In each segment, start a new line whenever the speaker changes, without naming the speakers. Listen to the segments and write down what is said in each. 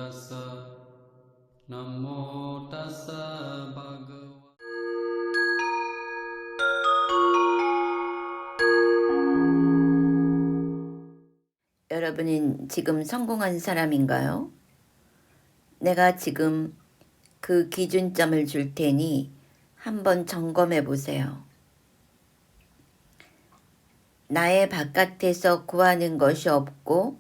tassa Namo tassa bhagava
여러분은 지금 성공한 사람인가요? 내가 지금 그 기준점을 줄 테니 한번 점검해 보세요. 나의 바깥에서 구하는 것이 없고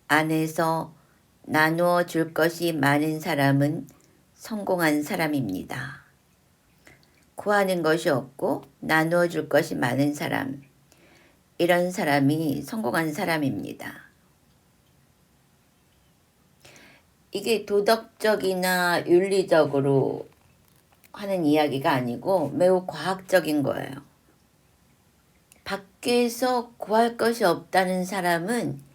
안에서 나누어 줄 것이 많은 사람은 성공한 사람입니다. 구하는 것이 없고 나누어 줄 것이 많은 사람, 이런 사람이 성공한 사람입니다. 이게 도덕적이나 윤리적으로 하는 이야기가 아니고 매우 과학적인 거예요. 밖에서 구할 것이 없다는 사람은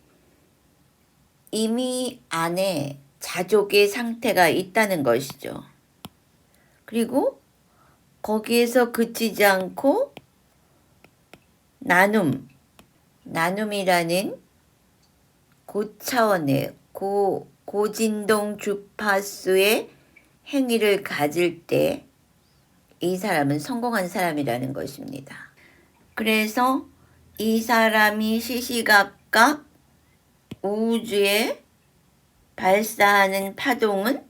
이미 안에 자족의 상태가 있다는 것이죠. 그리고 거기에서 그치지 않고 나눔이라는 고차원의 고진동 주파수의 행위를 가질 때 이 사람은 성공한 사람이라는 것입니다. 그래서 이 사람이 시시각각 우주에 발사하는 파동은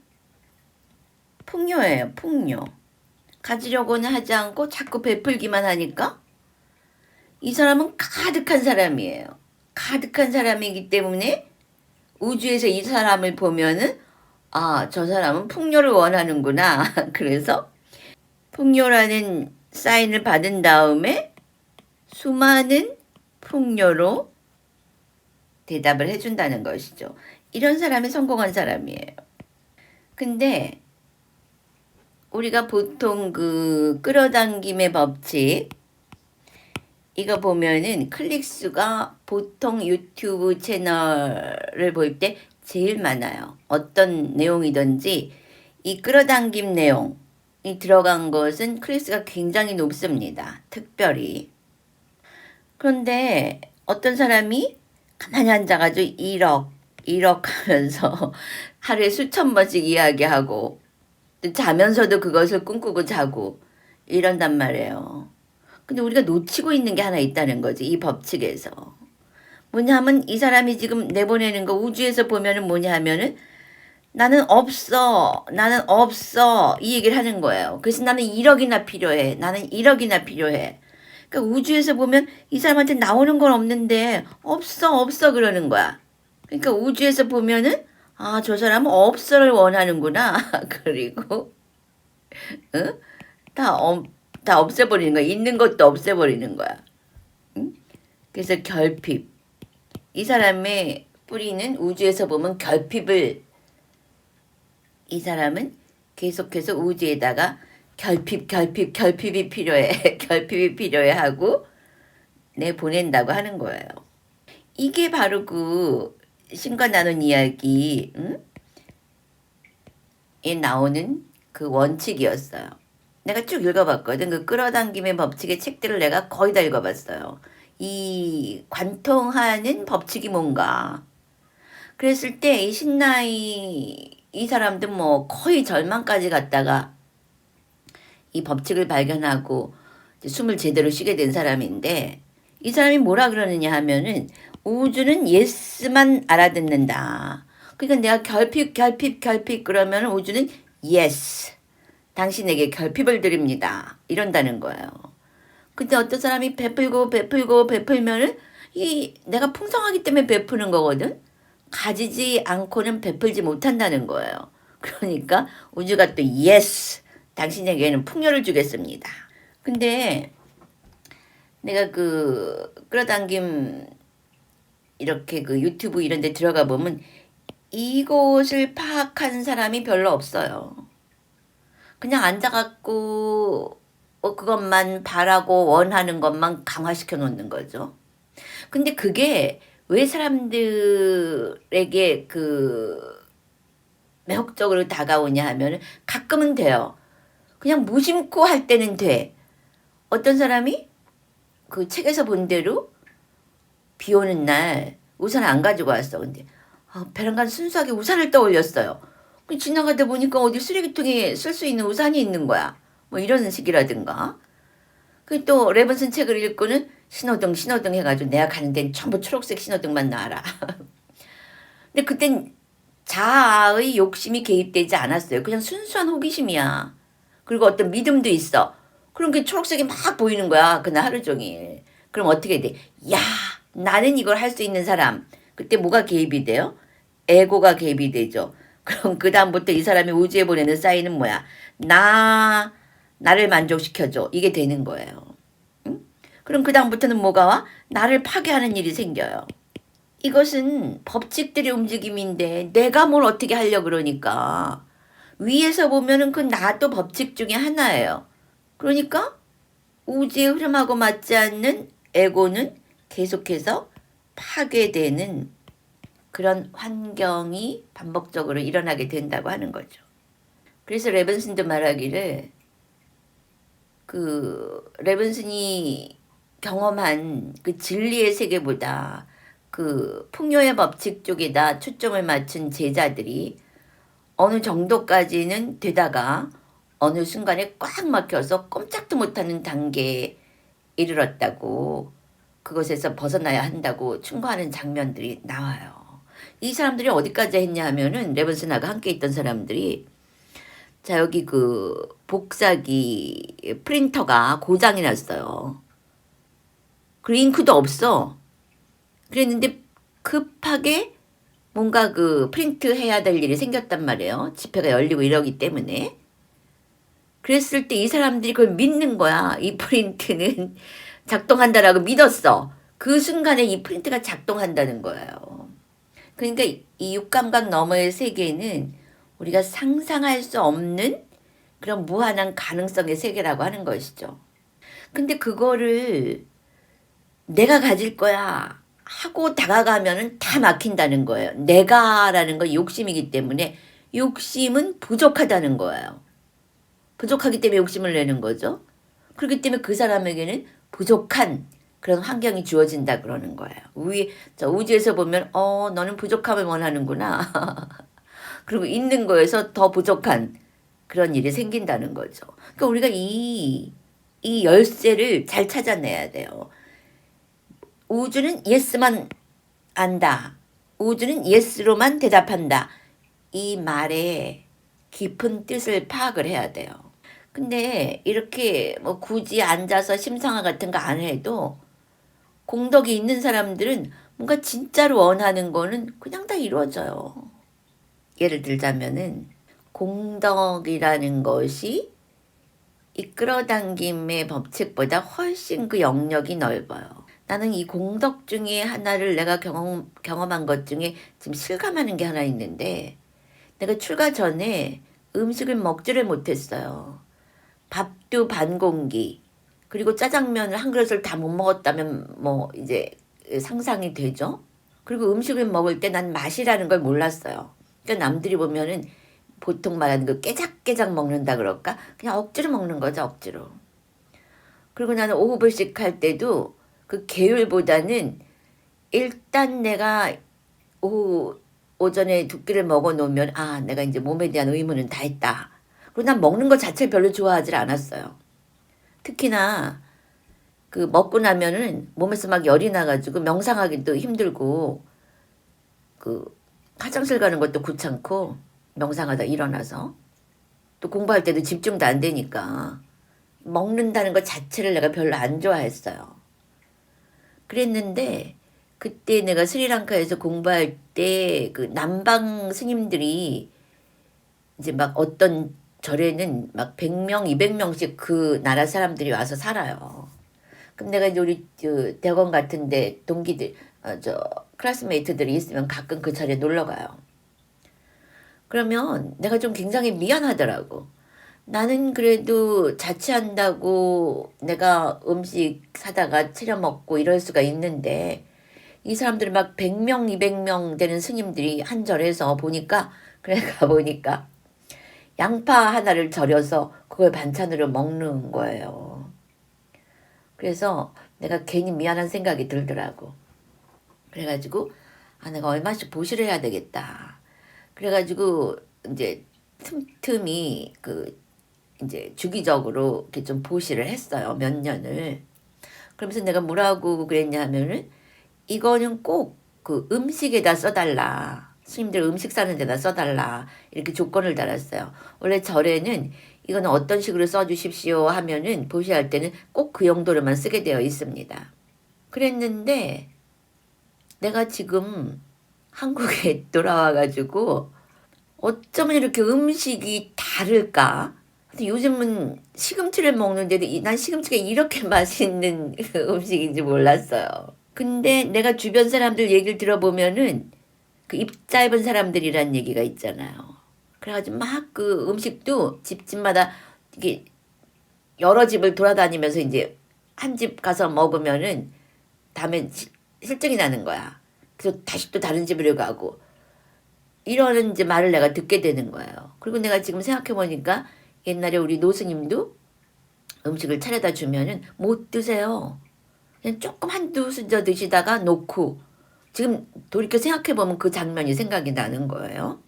풍요예요. 풍요. 가지려고는 하지 않고 자꾸 베풀기만 하니까 이 사람은 가득한 사람이에요. 가득한 사람이기 때문에 우주에서 이 사람을 보면은 저 사람은 풍요를 원하는구나. 그래서 풍요라는 사인을 받은 다음에 수많은 풍요로 대답을 해준다는 것이죠. 이런 사람이 성공한 사람이에요. 근데 우리가 보통 그 끌어당김의 법칙 이거 보면은 클릭수가 보통 유튜브 채널을 볼 때 제일 많아요. 어떤 내용이든지 이 끌어당김 내용이 들어간 것은 클릭수가 굉장히 높습니다. 특별히. 그런데 어떤 사람이 가만히 앉아가지고 1억 하면서 하루에 수천 번씩 이야기하고 자면서도 그것을 꿈꾸고 자고 이런단 말이에요. 근데 우리가 놓치고 있는 게 하나 있다는 거지. 이 법칙에서. 뭐냐 하면 이 사람이 지금 내보내는 거 우주에서 보면은 뭐냐 하면은 나는 없어. 이 얘기를 하는 거예요. 그래서 나는 1억이나 필요해. 나는 1억이나 필요해. 그러니까 우주에서 보면 이 사람한테 나오는 건 없는데 없어 그러는 거야. 그러니까 우주에서 보면은 저 사람은 없어를 원하는구나. 그리고 응? 다 없애버리는 거야. 있는 것도 없애버리는 거야. 응? 그래서 결핍. 이 사람의 뿌리는 우주에서 보면 결핍을 이 사람은 계속해서 우주에다가 결핍이 필요해. 결핍이 필요해 하고 보낸다고 하는 거예요. 이게 바로 그 신과 나눈 이야기 에 나오는 그 원칙이었어요. 내가 쭉 읽어봤거든. 그 끌어당김의 법칙의 책들을 내가 거의 다 읽어봤어요. 이 관통하는 법칙이 뭔가. 그랬을 때 이 신나이 이 사람도 뭐 거의 절망까지 갔다가 이 법칙을 발견하고 숨을 제대로 쉬게 된 사람인데 이 사람이 뭐라 그러느냐 하면은 우주는 예스만 알아듣는다. 그러니까 내가 결핍 그러면 우주는 yes. 당신에게 결핍을 드립니다. 이런다는 거예요. 근데 어떤 사람이 베풀면은 내가 풍성하기 때문에 베푸는 거거든. 가지지 않고는 베풀지 못한다는 거예요. 그러니까 우주가 또 yes. 당신에게는 풍요를 주겠습니다. 근데 내가 그 끌어당김 이렇게 그 유튜브 이런 데 들어가 보면 이곳을 파악한 사람이 별로 없어요. 그냥 앉아갖고 그것만 바라고 원하는 것만 강화시켜 놓는 거죠. 근데 그게 왜 사람들에게 그 매혹적으로 다가오냐 하면 가끔은 돼요. 그냥 무심코 할 때는 돼. 어떤 사람이 그 책에서 본 대로 비 오는 날 우산 안 가지고 왔어. 근데 베란간 순수하게 우산을 떠올렸어요. 지나가다 보니까 어디 쓰레기통에 쓸 수 있는 우산이 있는 거야. 뭐 이런 식이라든가. 또 레븐슨 책을 읽고는 신호등 해가지고 내가 가는 데는 전부 초록색 신호등만 나와라. 근데 그땐 자아의 욕심이 개입되지 않았어요. 그냥 순수한 호기심이야. 그리고 어떤 믿음도 있어. 그럼 그 초록색이 막 보이는 거야. 그날 하루 종일. 그럼 어떻게 돼? 야, 나는 이걸 할 수 있는 사람. 그때 뭐가 개입이 돼요? 에고가 개입이 되죠. 그럼 그 다음부터 이 사람이 우주에 보내는 사인은 뭐야? 나를 만족시켜줘. 이게 되는 거예요. 응? 그럼 그 다음부터는 뭐가 와? 나를 파괴하는 일이 생겨요. 이것은 법칙들의 움직임인데 내가 뭘 어떻게 하려고 그러니까. 위에서 보면은 그 나도 법칙 중에 하나예요. 그러니까 우주의 흐름하고 맞지 않는 에고는 계속해서 파괴되는 그런 환경이 반복적으로 일어나게 된다고 하는 거죠. 그래서 레븐슨도 말하기를 레븐슨이 경험한 그 진리의 세계보다 그 풍요의 법칙 쪽에다 초점을 맞춘 제자들이 어느 정도까지는 되다가 어느 순간에 꽉 막혀서 꼼짝도 못하는 단계에 이르렀다고, 그것에서 벗어나야 한다고 충고하는 장면들이 나와요. 이 사람들이 어디까지 했냐 하면은 레븐슨하고 함께 있던 사람들이 자 여기 그 복사기 프린터가 고장이 났어요. 그리고 잉크도 없어. 그랬는데 급하게 뭔가 그 프린트 해야 될 일이 생겼단 말이에요. 집회가 열리고 이러기 때문에. 그랬을 때 이 사람들이 그걸 믿는 거야. 이 프린트는 작동한다라고 믿었어. 그 순간에 이 프린트가 작동한다는 거예요. 그러니까 이 육감각 너머의 세계는 우리가 상상할 수 없는 그런 무한한 가능성의 세계라고 하는 것이죠. 근데 그거를 내가 가질 거야 하고 다가가면은 다 막힌다는 거예요. 내가라는 건 욕심이기 때문에 욕심은 부족하다는 거예요. 부족하기 때문에 욕심을 내는 거죠. 그렇기 때문에 그 사람에게는 부족한 그런 환경이 주어진다 그러는 거예요. 우주에서 보면 너는 부족함을 원하는구나. 그리고 있는 거에서 더 부족한 그런 일이 생긴다는 거죠. 그러니까 우리가 이 열쇠를 잘 찾아내야 돼요. 우주는 예스만 안다. 우주는 예스로만 대답한다. 이 말의 깊은 뜻을 파악을 해야 돼요. 근데 이렇게 뭐 굳이 앉아서 심상화 같은 거 안 해도 공덕이 있는 사람들은 뭔가 진짜로 원하는 거는 그냥 다 이루어져요. 예를 들자면은 공덕이라는 것이 이 끌어당김의 법칙보다 훨씬 그 영역이 넓어요. 나는 이 공덕 중에 하나를 내가 경험한 것 중에 지금 실감하는 게 하나 있는데, 내가 출가 전에 음식을 먹지를 못했어요. 밥도 반 공기, 그리고 짜장면을 한 그릇을 다 못 먹었다면 뭐 이제 상상이 되죠. 그리고 음식을 먹을 때 난 맛이라는 걸 몰랐어요. 그러니까 남들이 보면은 보통 말하는 그 깨작깨작 먹는다 그럴까? 그냥 억지로 먹는 거죠, 억지로. 그리고 나는 오후불식 할 때도 그 계율보다는 일단 내가 오전에 두 끼를 먹어 놓으면 내가 이제 몸에 대한 의무는 다 했다. 그리고 난 먹는 것 자체를 별로 좋아하지 않았어요. 특히나 그 먹고 나면은 몸에서 막 열이 나가지고 명상하기도 힘들고 그 화장실 가는 것도 귀찮고 명상하다 일어나서 또 공부할 때도 집중도 안 되니까 먹는다는 것 자체를 내가 별로 안 좋아했어요. 그랬는데 그때 내가 스리랑카에서 공부할 때 그 남방 스님들이 이제 막 어떤 절에는 막 100명, 200명씩 그 나라 사람들이 와서 살아요. 그럼 내가 이제 우리 대학원 같은데 동기들, 클래스메이트들이 있으면 가끔 그 절에 놀러 가요. 그러면 내가 좀 굉장히 미안하더라고. 나는 그래도 자취한다고 내가 음식 사다가 차려 먹고 이럴 수가 있는데 이 사람들이 막 100명, 200명 되는 스님들이 한 절에서 보니까 그래 가보니까 양파 하나를 절여서 그걸 반찬으로 먹는 거예요. 그래서 내가 괜히 미안한 생각이 들더라고. 그래가지고 내가 얼마씩 보시를 해야 되겠다. 그래가지고 이제 틈틈이 이제 주기적으로 이렇게 좀 보시를 했어요. 몇 년을. 그러면서 내가 뭐라고 그랬냐 하면은 이거는 꼭 그 음식에다 써달라. 스님들 음식 사는 데다 써달라. 이렇게 조건을 달았어요. 원래 절에는 이거는 어떤 식으로 써주십시오 하면은 보시할 때는 꼭 그 용도로만 쓰게 되어 있습니다. 그랬는데 내가 지금 한국에 돌아와가지고 어쩌면 이렇게 음식이 다를까? 근데 요즘은 시금치를 먹는데도 난 시금치가 이렇게 맛있는 음식인지 몰랐어요. 근데 내가 주변 사람들 얘기를 들어보면은 그 입 짧은 사람들이란 얘기가 있잖아요. 그래가지고 막 그 음식도 집집마다 이게 여러 집을 돌아다니면서 이제 한 집 가서 먹으면은 다음에 실증이 나는 거야. 그래서 다시 또 다른 집으로 가고 이러는 이제 말을 내가 듣게 되는 거예요. 그리고 내가 지금 생각해보니까 옛날에 우리 노스님도 음식을 차려다 주면은 못 드세요. 그냥 조금 한두 수저 드시다가 놓고 지금 돌이켜 생각해보면 그 장면이 생각이 나는 거예요.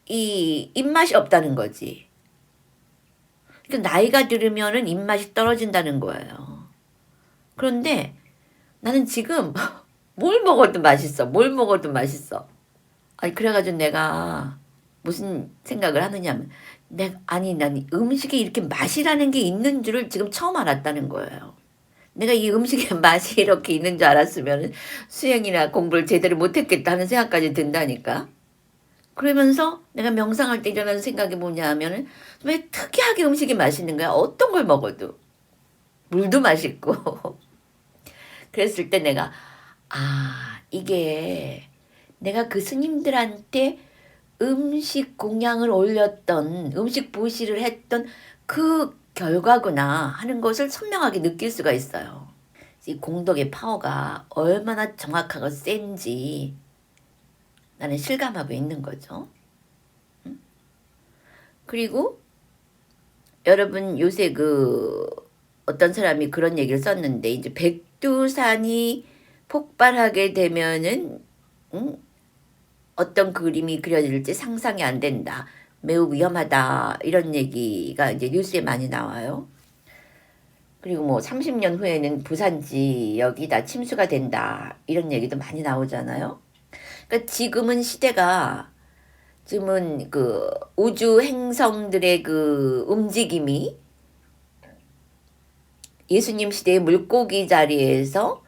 이 입맛이 없다는 거지. 그러니까 나이가 들으면은 입맛이 떨어진다는 거예요. 그런데 나는 지금 뭘 먹어도 맛있어. 뭘 먹어도 맛있어. 아니 그래가지고 내가 무슨 생각을 하느냐면 난 음식에 이렇게 맛이라는 게 있는 줄을 지금 처음 알았다는 거예요. 내가 이 음식에 맛이 이렇게 있는 줄 알았으면 수행이나 공부를 제대로 못했겠다 하는 생각까지 든다니까. 그러면서 내가 명상할 때 일어나는 생각이 뭐냐 하면은 왜 특이하게 음식이 맛있는 거야. 어떤 걸 먹어도. 물도 맛있고. 그랬을 때 내가 이게 내가 그 스님들한테 음식 공양을 올렸던 음식 보시를 했던 그 결과구나 하는 것을 선명하게 느낄 수가 있어요. 이 공덕의 파워가 얼마나 정확하고 센지 나는 실감하고 있는 거죠. 그리고 여러분 요새 어떤 사람이 그런 얘기를 썼는데 이제 백두산이 폭발하게 되면은 어떤 그림이 그려질지 상상이 안 된다. 매우 위험하다. 이런 얘기가 이제 뉴스에 많이 나와요. 그리고 뭐 30년 후에는 부산 지역이 다 침수가 된다. 이런 얘기도 많이 나오잖아요. 그러니까 지금은 그 우주 행성들의 그 움직임이 예수님 시대의 물고기 자리에서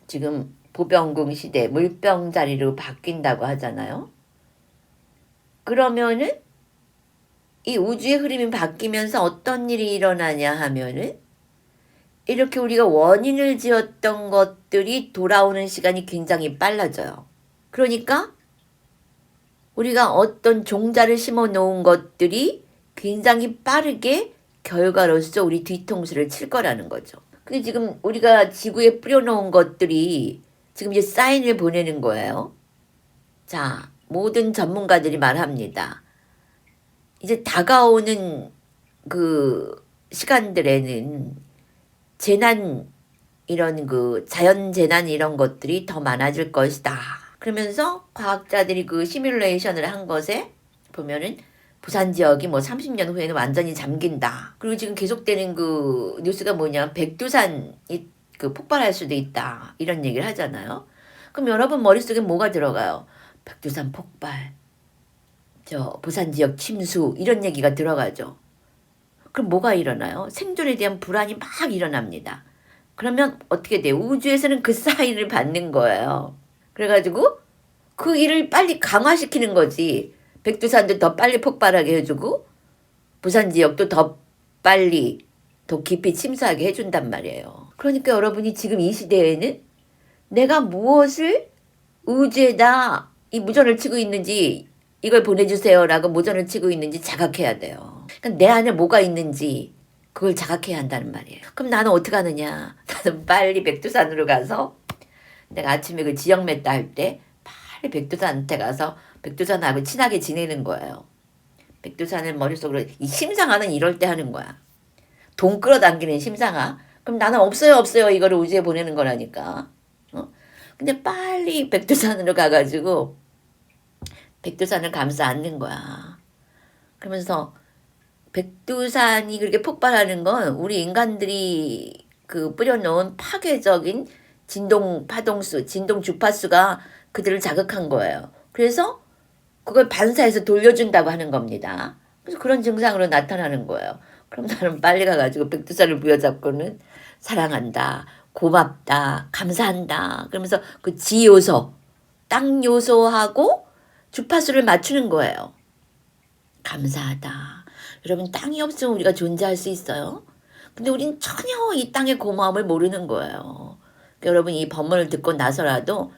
지금 보병궁 시대 물병 자리로 바뀐다고 하잖아요. 그러면은 이 우주의 흐름이 바뀌면서 어떤 일이 일어나냐 하면은 이렇게 우리가 원인을 지었던 것들이 돌아오는 시간이 굉장히 빨라져요. 그러니까 우리가 어떤 종자를 심어 놓은 것들이 굉장히 빠르게 결과로서 우리 뒤통수를 칠 거라는 거죠. 근데 지금 우리가 지구에 뿌려놓은 것들이 지금 이제 사인을 보내는 거예요. 자, 모든 전문가들이 말합니다. 이제 다가오는 그 시간들에는 재난, 이런 자연 재난 이런 것들이 더 많아질 것이다. 그러면서 과학자들이 그 시뮬레이션을 한 것에 보면은 부산 지역이 뭐 30년 후에는 완전히 잠긴다. 그리고 지금 계속되는 그 뉴스가 뭐냐, 백두산이 폭발할 수도 있다. 이런 얘기를 하잖아요. 그럼 여러분 머릿속에 뭐가 들어가요? 백두산 폭발, 부산 지역 침수 이런 얘기가 들어가죠. 그럼 뭐가 일어나요? 생존에 대한 불안이 막 일어납니다. 그러면 어떻게 돼요? 우주에서는 그 사인을 받는 거예요. 그래가지고 그 일을 빨리 강화시키는 거지. 백두산도 더 빨리 폭발하게 해주고 부산 지역도 더 빨리 더 깊이 침수하게 해준단 말이에요. 그러니까 여러분이 지금 이 시대에는 내가 무엇을 우주에다 이 무전을 치고 있는지 이걸 보내주세요라고 무전을 치고 있는지 자각해야 돼요. 그러니까 내 안에 뭐가 있는지 그걸 자각해야 한다는 말이에요. 그럼 나는 어떻게 하느냐? 나는 빨리 백두산으로 가서 내가 아침에 그 지역 맺다 할 때 빨리 백두산한테 가서 백두산하고 친하게 지내는 거예요. 백두산을 머릿속으로 이 심상아는 이럴 때 하는 거야. 돈 끌어당기는 심상아. 그럼 나는 없어요 이거를 우주에 보내는 거라니까. 근데 빨리 백두산으로 가가지고 백두산을 감싸 안는 거야. 그러면서 백두산이 그렇게 폭발하는 건 우리 인간들이 그 뿌려놓은 파괴적인 진동 파동수, 진동 주파수가 그들을 자극한 거예요. 그래서 그걸 반사해서 돌려준다고 하는 겁니다. 그래서 그런 증상으로 나타나는 거예요. 그럼 나는 빨리 가가지고 백두산을 부여잡고는 사랑한다, 고맙다, 감사한다. 그러면서 그 지 요소, 땅 요소하고 주파수를 맞추는 거예요. 감사하다. 여러분, 땅이 없으면 우리가 존재할 수 있어요? 근데 우린 전혀 이 땅의 고마움을 모르는 거예요. 그러니까 여러분, 이 법문을 듣고 나서라도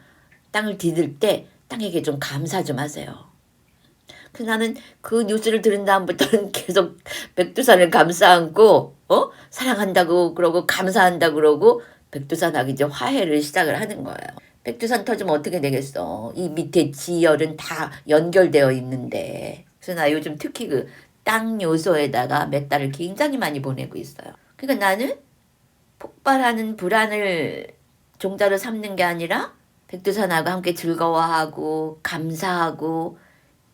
땅을 디딜 때 땅에게 좀 감사 좀 하세요. 그래서 나는 그 뉴스를 들은 다음부터는 계속 백두산을 감싸 안고 사랑한다고 그러고 감사한다고 그러고 백두산하고 이제 화해를 시작을 하는 거예요. 백두산 터지면 어떻게 되겠어. 이 밑에 지열은 다 연결되어 있는데. 그래서 나 요즘 특히 그 땅 요소에다가 몇 달을 굉장히 많이 보내고 있어요. 그러니까 나는 폭발하는 불안을 종자로 삼는 게 아니라 백두산하고 함께 즐거워하고 감사하고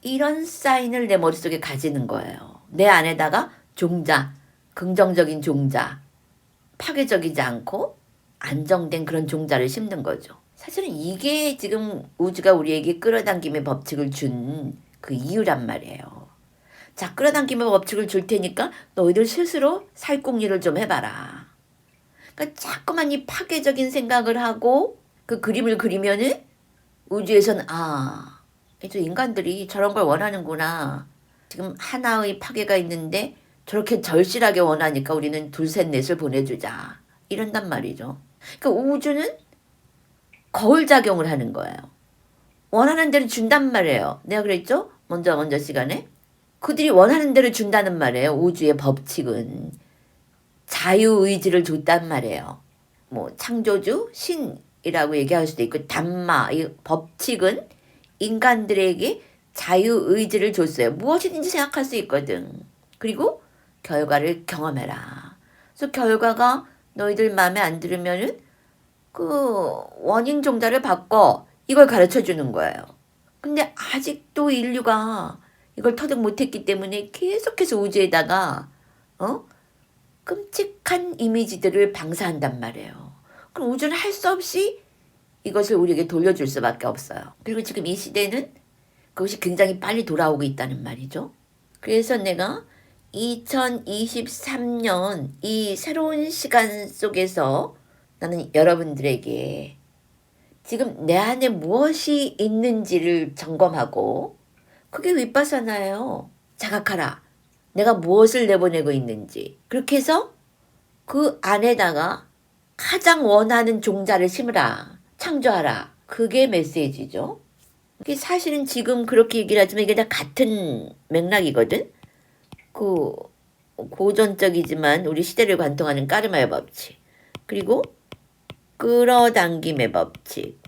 이런 사인을 내 머릿속에 가지는 거예요. 내 안에다가 종자, 긍정적인 종자, 파괴적이지 않고 안정된 그런 종자를 심는 거죠. 사실은 이게 지금 우주가 우리에게 끌어당김의 법칙을 준 그 이유란 말이에요. 자, 끌어당김의 법칙을 줄 테니까 너희들 스스로 살궁리를 좀 해봐라. 그러니까 자꾸만 이 파괴적인 생각을 하고 그 그림을 그리면은 우주에서는 이제 인간들이 저런 걸 원하는구나. 지금 하나의 파괴가 있는데 저렇게 절실하게 원하니까 우리는 둘, 셋, 넷을 보내주자. 이런단 말이죠. 그러니까 우주는 거울 작용을 하는 거예요. 원하는 대로 준단 말이에요. 내가 그랬죠? 먼저 시간에. 그들이 원하는 대로 준다는 말이에요. 우주의 법칙은. 자유의지를 줬단 말이에요. 뭐 창조주, 신이라고 얘기할 수도 있고 담마, 이 법칙은 인간들에게 자유의지를 줬어요. 무엇이든지 생각할 수 있거든. 그리고 결과를 경험해라. 그래서 결과가 너희들 마음에 안 들으면은 그 원인 종자를 바꿔. 이걸 가르쳐 주는 거예요. 근데 아직도 인류가 이걸 터득 못했기 때문에 계속해서 우주에다가 끔찍한 이미지들을 방사한단 말이에요. 그럼 우주는 할 수 없이 이것을 우리에게 돌려줄 수밖에 없어요. 그리고 지금 이 시대는 그것이 굉장히 빨리 돌아오고 있다는 말이죠. 그래서 내가 2023년 이 새로운 시간 속에서 나는 여러분들에게 지금 내 안에 무엇이 있는지를 점검하고 그게 윗바사나예요. 자각하라. 내가 무엇을 내보내고 있는지. 그렇게 해서 그 안에다가 가장 원하는 종자를 심으라. 창조하라. 그게 메시지죠. 그게 사실은 지금 그렇게 얘기를 하지만 이게 다 같은 맥락이거든. 그 고전적이지만 우리 시대를 관통하는 까르마의 법칙. 그리고 끌어당김의 법칙.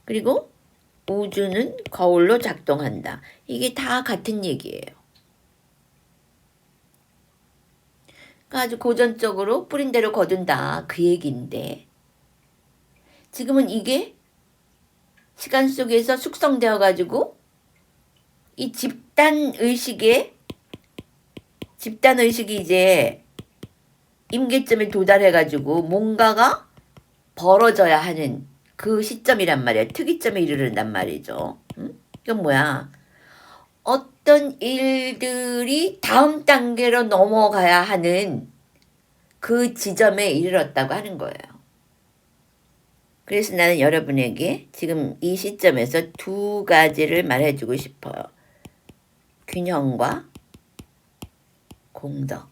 그리고 우주는 거울로 작동한다. 이게 다 같은 얘기예요. 그러니까 아주 고전적으로 뿌린 대로 거둔다. 그 얘기인데 지금은 이게 시간 속에서 숙성되어 가지고 이 집단의식이 이제 임계점에 도달해 가지고 뭔가가 벌어져야 하는 그 시점이란 말이야. 특이점에 이르른단 말이죠. 이건 뭐야? 어떤 일들이 다음 단계로 넘어가야 하는 그 지점에 이르렀다고 하는 거예요. 그래서 나는 여러분에게 지금 이 시점에서 두 가지를 말해주고 싶어요. 균형과 공덕.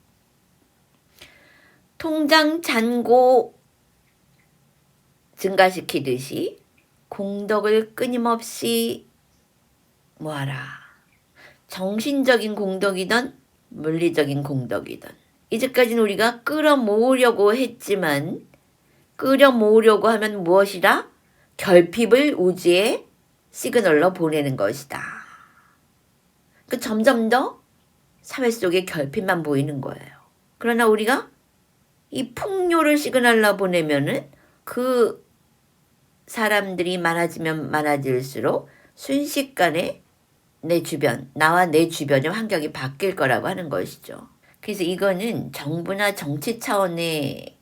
통장 잔고 증가시키듯이 공덕을 끊임없이 모아라. 정신적인 공덕이든 물리적인 공덕이든. 이제까지는 우리가 끌어모으려고 했지만 끌어모으려고 하면 무엇이라? 결핍을 우주에 시그널로 보내는 것이다. 그 점점 더 사회 속에 결핍만 보이는 거예요. 그러나 우리가 이 풍요를 시그널로 보내면은 그 사람들이 많아지면 많아질수록 순식간에 내 주변, 나와 내 주변의 환경이 바뀔 거라고 하는 것이죠. 그래서 이거는 정부나 정치 차원의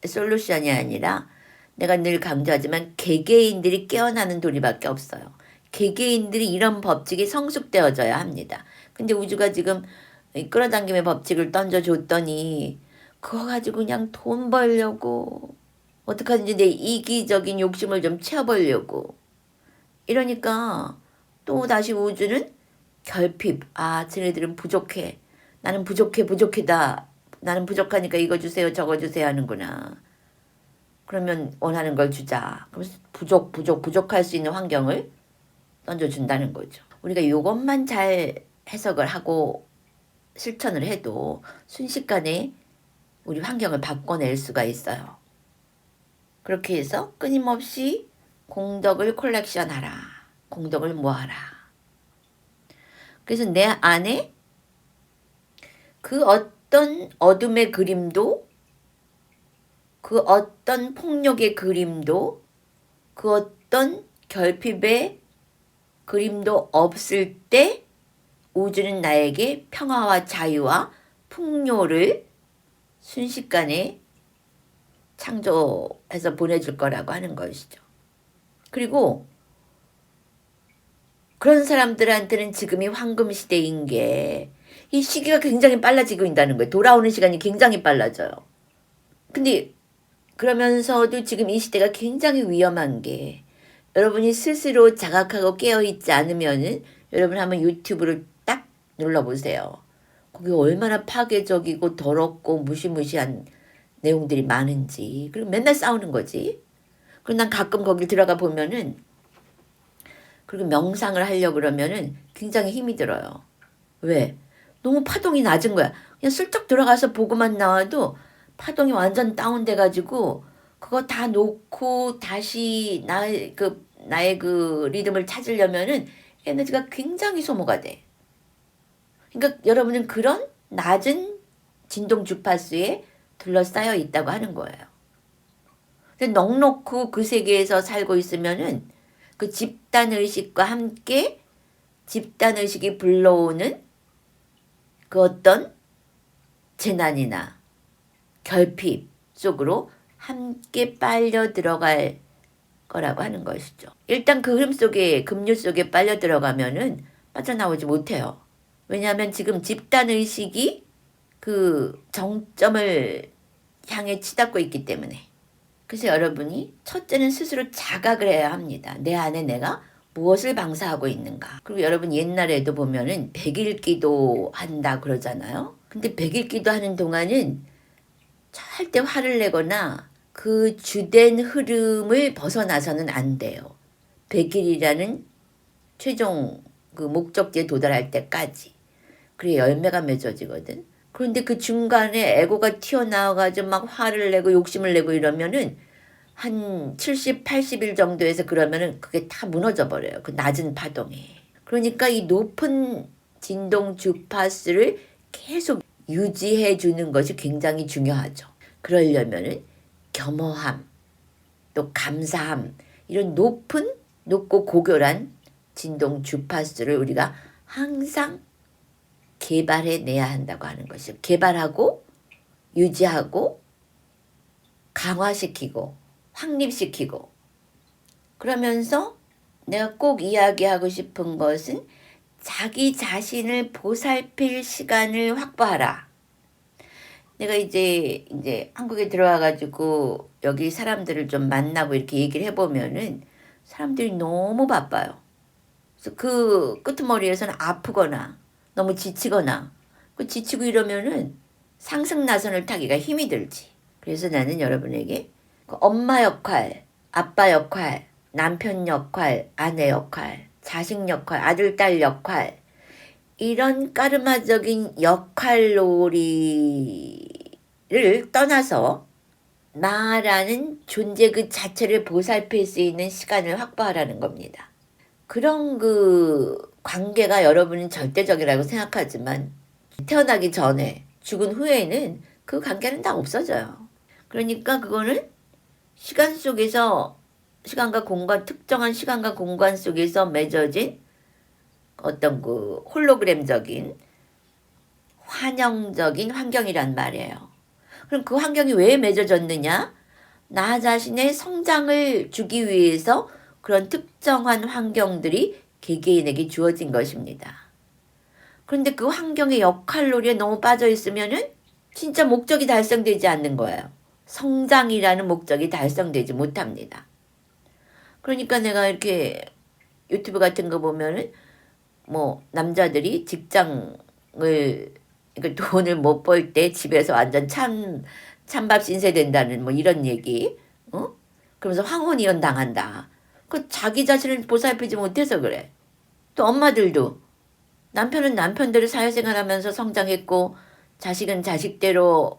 솔루션이 아니라 내가 늘 강조하지만 개개인들이 깨어나는 도리밖에 없어요. 개개인들이 이런 법칙이 성숙되어져야 합니다. 근데 우주가 지금 끌어당김의 법칙을 던져줬더니 그거 가지고 그냥 돈 벌려고 어떡하든지 내 이기적인 욕심을 좀 채워보려고 이러니까 또 다시 우주는 결핍. 아, 쟤네들은 부족해. 나는 부족해다. 나는 부족하니까 이거 주세요 저거 주세요 하는구나. 그러면 원하는 걸 주자. 그래서 부족할 수 있는 환경을 던져준다는 거죠. 우리가 이것만 잘 해석을 하고 실천을 해도 순식간에 우리 환경을 바꿔낼 수가 있어요. 그렇게 해서 끊임없이 공덕을 콜렉션하라. 공덕을 모아라. 그래서 내 안에 그 어떤 어둠의 그림도, 그 어떤 폭력의 그림도, 그 어떤 결핍의 그림도 없을 때 우주는 나에게 평화와 자유와 풍요를 순식간에 창조해서 보내줄 거라고 하는 것이죠. 그리고 그런 사람들한테는 지금이 황금 시대인 게 이 시기가 굉장히 빨라지고 있다는 거예요. 돌아오는 시간이 굉장히 빨라져요. 근데 그러면서도 지금 이 시대가 굉장히 위험한 게 여러분이 스스로 자각하고 깨어있지 않으면은 여러분 한번 유튜브를 딱 눌러보세요. 거기 얼마나 파괴적이고 더럽고 무시무시한 내용들이 많은지. 그리고 맨날 싸우는 거지. 그리고 난 가끔 거기 들어가 보면은 그리고 명상을 하려고 그러면은 굉장히 힘이 들어요. 왜? 너무 파동이 낮은 거야. 그냥 슬쩍 들어가서 보고만 나와도 파동이 완전 다운돼가지고 그거 다 놓고 다시 나의 그 리듬을 찾으려면은 에너지가 굉장히 소모가 돼. 그러니까 여러분은 그런 낮은 진동 주파수에 둘러싸여 있다고 하는 거예요. 근데 넉넉히 그 세계에서 살고 있으면은 그 집단 의식과 함께 집단 의식이 불러오는 그 어떤 재난이나 결핍 속으로 함께 빨려 들어갈 거라고 하는 것이죠. 일단 그 흐름 속에, 급류 속에 빨려 들어가면은 빠져나오지 못해요. 왜냐하면 지금 집단 의식이 그 정점을 향해 치닫고 있기 때문에. 그래서 여러분이 첫째는 스스로 자각을 해야 합니다. 내 안에 내가 무엇을 방사하고 있는가. 그리고 여러분 옛날에도 보면은 100일 기도한다 그러잖아요. 근데 100일 기도하는 동안은 절대 화를 내거나 그 주된 흐름을 벗어나서는 안 돼요. 100일이라는 최종 그 목적지에 도달할 때까지. 그래 열매가 맺어지거든. 그런데 그 중간에 에고가 튀어나와가지고 막 화를 내고 욕심을 내고 이러면은 한 70, 80일 정도에서 그러면은 그게 다 무너져 버려요. 그 낮은 파동에. 그러니까 이 높은 진동 주파수를 계속 유지해 주는 것이 굉장히 중요하죠. 그러려면은 겸허함, 또 감사함, 이런 높고 고결한 진동 주파수를 우리가 항상 개발해내야 한다고 하는 것이죠. 개발하고 유지하고 강화시키고 확립시키고. 그러면서 내가 꼭 이야기하고 싶은 것은 자기 자신을 보살필 시간을 확보하라. 내가 이제 한국에 들어와가지고 여기 사람들을 좀 만나고 이렇게 얘기를 해보면은 사람들이 너무 바빠요. 그래서 그 끄트머리에서는 아프거나 너무 지치거나 그 지치고 이러면은 상승나선을 타기가 힘이 들지. 그래서 나는 여러분에게 그 엄마 역할, 아빠 역할, 남편 역할, 아내 역할, 자식 역할, 아들, 딸 역할, 이런 까르마적인 역할놀이를 떠나서 나라는 존재 그 자체를 보살필 수 있는 시간을 확보하라는 겁니다. 그런 그 관계가 여러분은 절대적이라고 생각하지만 태어나기 전에 죽은 후에는 그 관계는 다 없어져요. 그러니까 그거는 시간 속에서 시간과 공간, 특정한 시간과 공간 속에서 맺어진 어떤 그 홀로그램적인 환영적인 환경이란 말이에요. 그럼 그 환경이 왜 맺어졌느냐? 나 자신의 성장을 주기 위해서 그런 특정한 환경들이 개개인에게 주어진 것입니다. 그런데 그 환경의 역할놀이에 너무 빠져 있으면은 진짜 목적이 달성되지 않는 거예요. 성장이라는 목적이 달성되지 못합니다. 그러니까 내가 이렇게 유튜브 같은 거 보면은 뭐 남자들이 직장을 그러니까 돈을 못 벌 때 집에서 완전 찬밥 신세 된다는 뭐 이런 얘기, 어? 그러면서 황혼이혼 당한다. 그 자기 자신을 보살피지 못해서 그래. 또 엄마들도 남편은 남편대로 사회생활하면서 성장했고 자식은 자식대로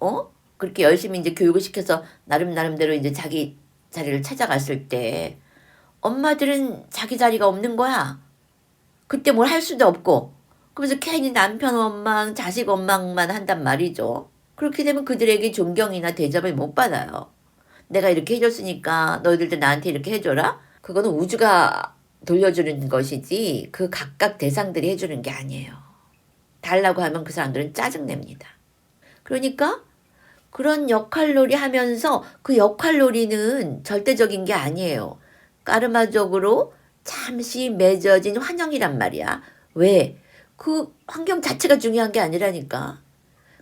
그렇게 열심히 이제 교육을 시켜서 나름대로 이제 자기 자리를 찾아갔을 때 엄마들은 자기 자리가 없는 거야. 그때 뭘 할 수도 없고 그래서 괜히 남편 원망, 자식 원망만 한단 말이죠. 그렇게 되면 그들에게 존경이나 대접을 못 받아요. 내가 이렇게 해줬으니까 너희들도 나한테 이렇게 해줘라? 그거는 우주가 돌려주는 것이지 그 각각 대상들이 해주는 게 아니에요. 달라고 하면 그 사람들은 짜증냅니다. 그러니까 그런 역할놀이 하면서 그 역할놀이는 절대적인 게 아니에요. 까르마적으로 잠시 맺어진 환영이란 말이야. 왜? 그 환경 자체가 중요한 게 아니라니까.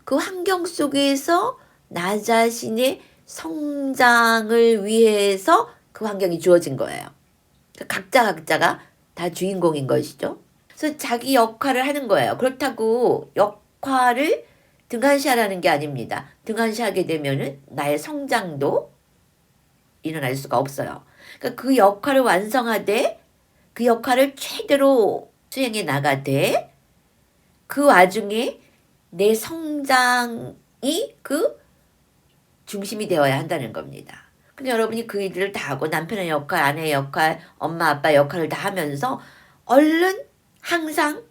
그 환경 속에서 나 자신의 성장을 위해서 그 환경이 주어진 거예요. 각자가 다 주인공인 것이죠. 그래서 자기 역할을 하는 거예요. 그렇다고 역할을 등한시하라는 게 아닙니다. 등한시하게 되면은 나의 성장도 일어날 수가 없어요. 그러니까 그 역할을 완성하되 그 역할을 최대로 수행해 나가되 그 와중에 내 성장이 그 중심이 되어야 한다는 겁니다. 근데 여러분이 그 일들을 다 하고 남편의 역할, 아내의 역할, 엄마, 아빠 역할을 다 하면서 얼른 항상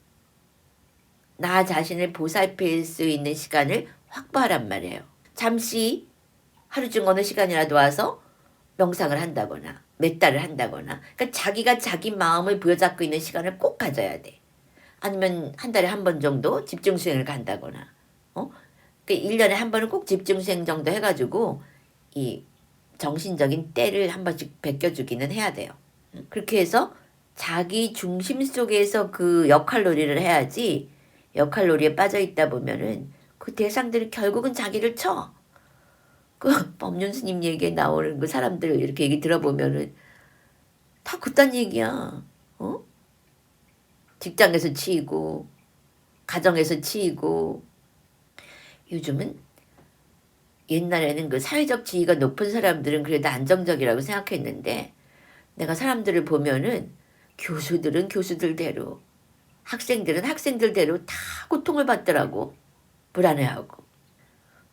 나 자신을 보살필 수 있는 시간을 확보하란 말이에요. 잠시 하루 중 어느 시간이라도 와서 명상을 한다거나 몇 달을 한다거나 그러니까 자기가 자기 마음을 부여잡고 있는 시간을 꼭 가져야 돼. 아니면 한 달에 한 번 정도 집중 수행을 간다거나 그러니까 1년에 한 번은 꼭 집중 수행 정도 해가지고 이 정신적인 때를 한 번씩 베껴주기는 해야 돼요. 그렇게 해서 자기 중심 속에서 그 역할놀이를 해야지 역할놀이에 빠져있다 보면은 그 대상들이 결국은 자기를 쳐. 그 법륜 스님 얘기에 나오는 그 사람들 이렇게 얘기 들어보면은 다 그딴 얘기야. 직장에서 치이고 가정에서 치이고 요즘은 옛날에는 그 사회적 지위가 높은 사람들은 그래도 안정적이라고 생각했는데 내가 사람들을 보면은 교수들은 교수들대로 학생들은 학생들대로 다 고통을 받더라고. 불안해하고.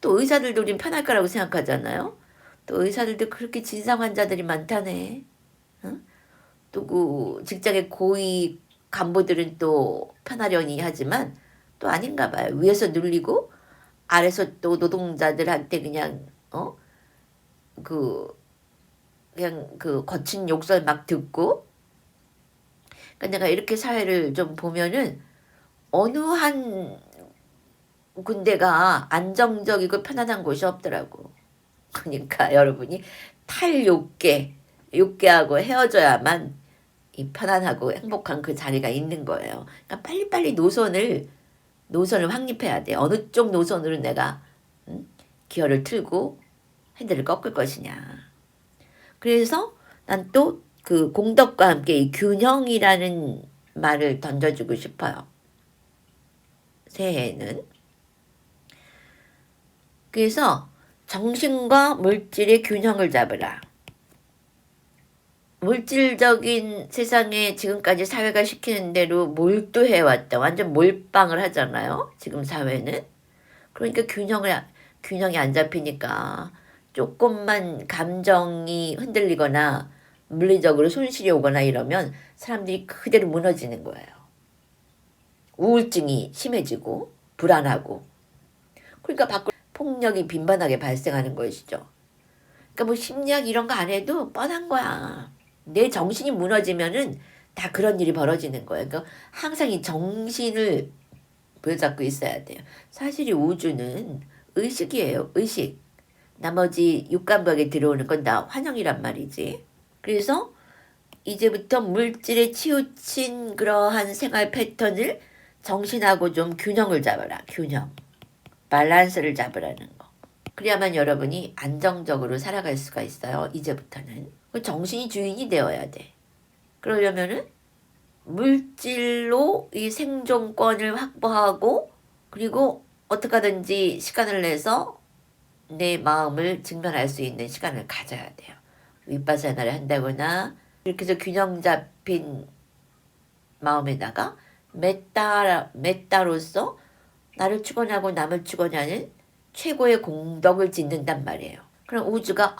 또 의사들도 우린 편할 거라고 생각하잖아요. 또 의사들도 그렇게 진상 환자들이 많다네. 응? 또 그 직장의 고위 간부들은 또 편하려니 하지만 또 아닌가 봐요. 위에서 눌리고 아래서 또 노동자들한테 그냥 그 그냥 그 거친 욕설 막 듣고 그러니까 내가 이렇게 사회를 좀 보면은 어느 한 군데가 안정적이고 편안한 곳이 없더라고. 그러니까 여러분이 욕계하고 헤어져야만 이 편안하고 행복한 그 자리가 있는 거예요. 그러니까 빨리빨리 노선을 확립해야 돼. 어느 쪽 노선으로 내가 기어를 틀고 핸들을 꺾을 것이냐. 그래서 난 또 그 공덕과 함께 이 균형이라는 말을 던져주고 싶어요. 새해에는. 그래서 정신과 물질의 균형을 잡으라. 물질적인 세상에 지금까지 사회가 시키는 대로 몰두해왔다. 완전 몰빵을 하잖아요. 지금 사회는. 그러니까 균형이 안 잡히니까 조금만 감정이 흔들리거나 물리적으로 손실이 오거나 이러면 사람들이 그대로 무너지는 거예요. 우울증이 심해지고 불안하고 그러니까 밖으로 폭력이 빈번하게 발생하는 것이죠. 그러니까 뭐 심리학 이런 거 안 해도 뻔한 거야. 내 정신이 무너지면은 다 그런 일이 벌어지는 거예요. 그러니까 항상 이 정신을 부여잡고 있어야 돼요. 사실 이 우주는 의식이에요. 의식. 나머지 육감각에 들어오는 건 다 환영이란 말이지. 그래서 이제부터 물질에 치우친 그러한 생활 패턴을 정신하고 좀 균형을 잡아라. 균형. 밸런스를 잡으라는 거. 그래야만 여러분이 안정적으로 살아갈 수가 있어요. 이제부터는. 정신이 주인이 되어야 돼. 그러려면은 물질로 이 생존권을 확보하고 그리고 어떻게 하든지 시간을 내서 내 마음을 직면할 수 있는 시간을 가져야 돼요. 윗바사나를 한다거나 이렇게 해서 균형 잡힌 마음에다가 메타로서 나를 축원하고 남을 축원하는 최고의 공덕을 짓는단 말이에요. 그럼 우주가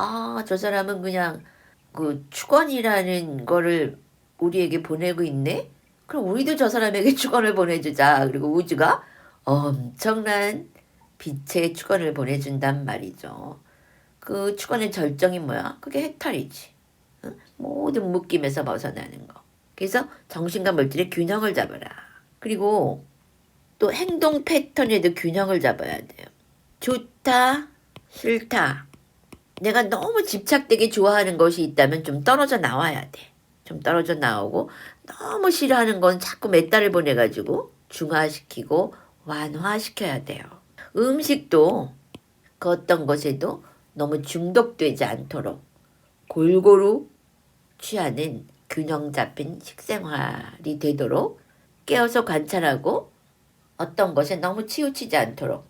저 사람은 그냥 그 축원이라는 거를 우리에게 보내고 있네? 그럼 우리도 저 사람에게 축원을 보내주자. 그리고 우주가 엄청난 빛의 축원을 보내준단 말이죠. 그 축원의 절정이 뭐야? 그게 해탈이지. 응? 모든 묶임에서 벗어나는 거. 그래서 정신과 물질의 균형을 잡아라. 그리고 또 행동 패턴에도 균형을 잡아야 돼요. 좋다, 싫다. 내가 너무 집착되게 좋아하는 것이 있다면 좀 떨어져 나와야 돼. 좀 떨어져 나오고 너무 싫어하는 건 자꾸 몇 달을 보내가지고 중화시키고 완화시켜야 돼요. 음식도 그 어떤 것에도 너무 중독되지 않도록 골고루 취하는 균형 잡힌 식생활이 되도록 깨어서 관찰하고 어떤 것에 너무 치우치지 않도록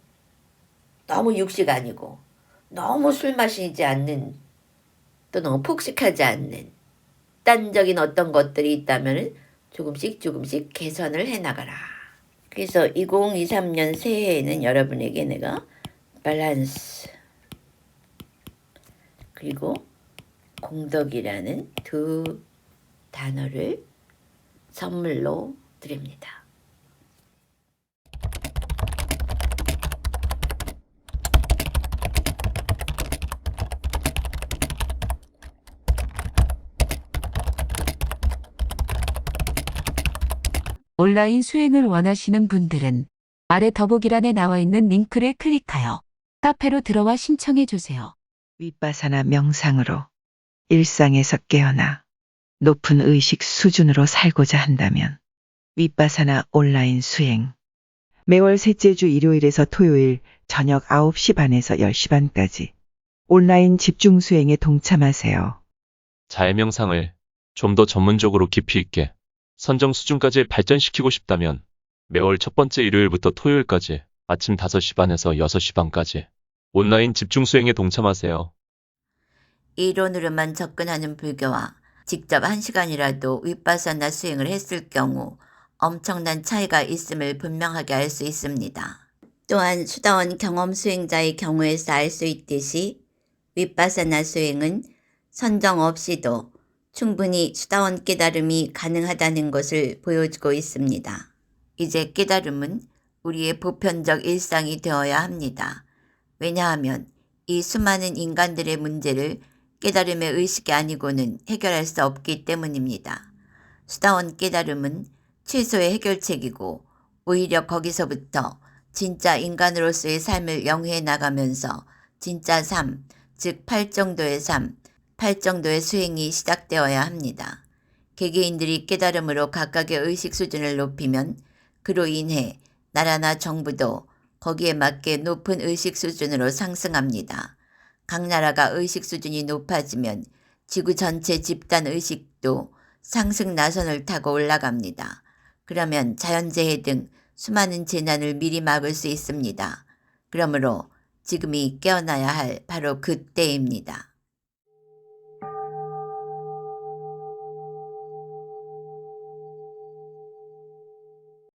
너무 육식 아니고 너무 술 마시지 않는 또 너무 폭식하지 않는 극단적인 어떤 것들이 있다면 조금씩 개선을 해나가라. 그래서 2023년 새해에는 여러분에게 내가 밸런스 그리고 공덕이라는 두 단어를 선물로 드립니다.
온라인 수행을 원하시는 분들은 아래 더보기란에 나와 있는 링크를 클릭하여 카페로 들어와 신청해 주세요.
윗바사나 명상으로 일상에서 깨어나 높은 의식 수준으로 살고자 한다면 윗바사나 온라인 수행 매월 셋째 주 일요일에서 토요일 저녁 9시 반에서 10시 반까지 온라인 집중 수행에 동참하세요.
자해명상을 좀 더 전문적으로 깊이 있게 선정 수준까지 발전시키고 싶다면 매월 첫 번째 일요일부터 토요일까지 아침 5시 반에서 6시 반까지 온라인 집중 수행에 동참하세요.
이론으로만 접근하는 불교와 직접 1시간이라도 윗바사나 수행을 했을 경우 엄청난 차이가 있음을 분명하게 알 수 있습니다. 또한 수다원 경험 수행자의 경우에서 알 수 있듯이 윗바사나 수행은 선정 없이도 충분히 수다원 깨달음이 가능하다는 것을 보여주고 있습니다. 이제 깨달음은 우리의 보편적 일상이 되어야 합니다. 왜냐하면 이 수많은 인간들의 문제를 깨달음의 의식이 아니고는 해결할 수 없기 때문입니다. 수다원 깨달음은 최소의 해결책이고 오히려 거기서부터 진짜 인간으로서의 삶을 영위해 나가면서 진짜 삶, 즉 8정도의 삶, 8정도의 수행이 시작되어야 합니다. 개개인들이 깨달음으로 각각의 의식 수준을 높이면 그로 인해 나라나 정부도 거기에 맞게 높은 의식 수준으로 상승합니다. 각 나라가 의식 수준이 높아지면 지구 전체 집단 의식도 상승 나선을 타고 올라갑니다. 그러면 자연재해 등 수많은 재난을 미리 막을 수 있습니다. 그러므로 지금이 깨어나야 할 바로 그때입니다.